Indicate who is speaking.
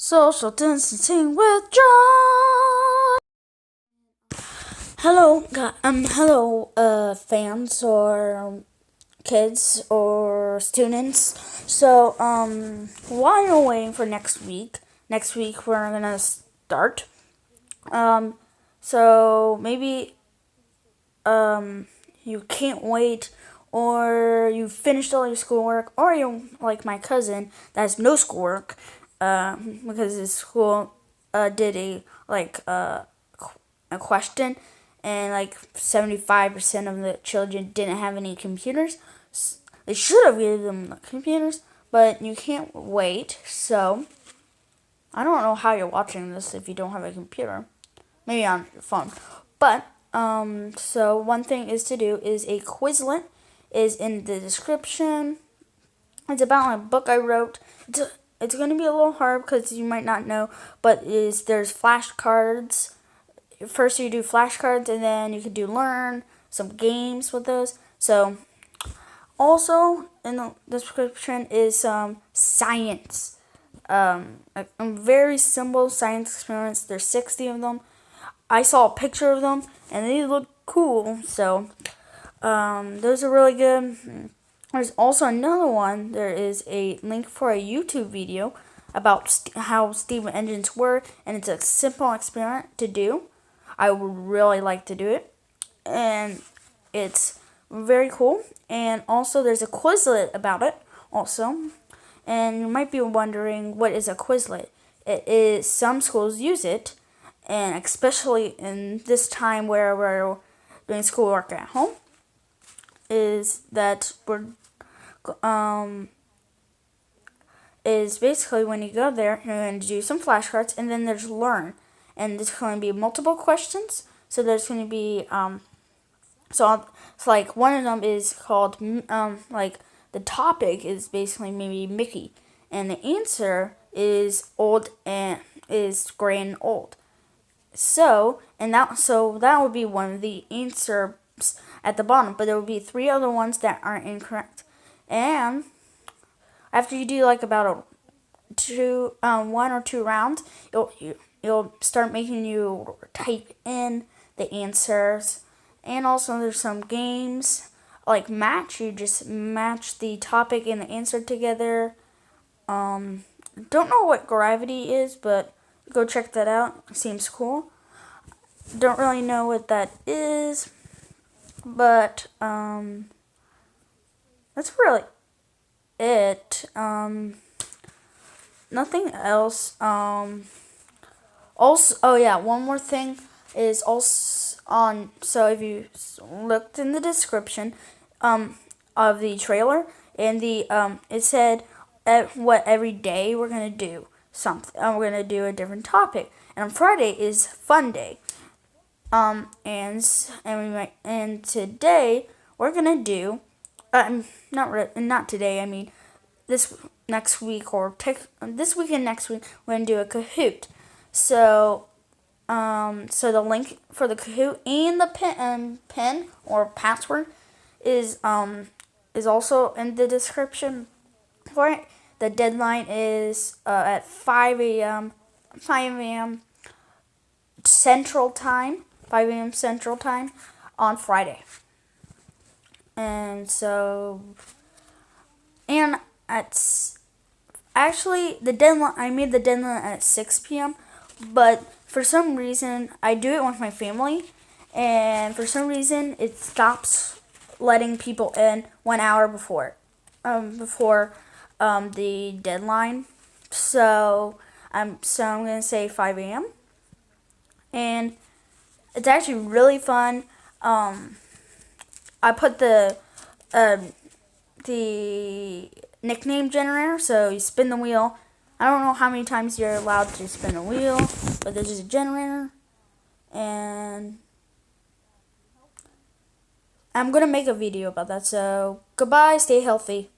Speaker 1: Social distancing with John. Hello, fans or kids or students. So, while you're waiting for next week we're gonna start. So maybe you can't wait, or you finished all your schoolwork, or you're like my cousin that has no schoolwork, because his school did a question, and like 75% of the children didn't have any computers. They should have given them the computers, but you can't wait. So I don't know how you're watching this if you don't have a computer. Maybe on your phone. But so one thing is to do is a Quizlet is in the description. It's about a book I wrote. It's going to be a little hard because you might not know, but there's flashcards. First you do flashcards, and then you can do learn some games with those. So also in the description is science. A very simple science experiments. There's 60 of them. I saw a picture of them and they look cool. So those are really good. There's also another one. There is a link for a YouTube video about how steam engines work, and it's a simple experiment to do. I would really like to do it, and it's very cool. And also there's a Quizlet about it also. And you might be wondering, what is a Quizlet? It is, some schools use it, and especially in this time where we're doing schoolwork at home, is that is basically when you go there, you're going to do some flashcards, and then there's learn, and there's going to be multiple questions. So there's going to be so like one of them is called like the topic is basically maybe Mickey, and the answer is old and is gray and old. So that would be one of the answers at the bottom, but there would be 3 other ones that aren't incorrect. And after you do like about one or two rounds, you'll start making you type in the answers. And also there's some games like match. You just match the topic and the answer together. Don't know what gravity is, but go check that out. It seems cool. Don't really know what that is, but that's really it. Nothing else. Also, oh yeah, one more thing is also on. So if you looked in the description of the trailer, and the it said what every day we're gonna do something. We're gonna do a different topic, and on Friday is fun day. And today we're gonna do not today. I mean this next week, or this week and next week we're gonna do a Kahoot. So so the link for the Kahoot and the pin or password is also in the description for it. The deadline is at 5 a.m. Central Time. 5 a.m. Central Time on Friday. And so, and actually the deadline, I made the deadline at 6 p.m. But for some reason, I do it with my family, and for some reason it stops letting people in 1 hour before the deadline. So I'm gonna say 5 a.m. and it's actually really fun. I put the nickname generator, so you spin the wheel. I don't know how many times you're allowed to spin the wheel, but there's just a generator. And I'm gonna make a video about that. So goodbye, stay healthy.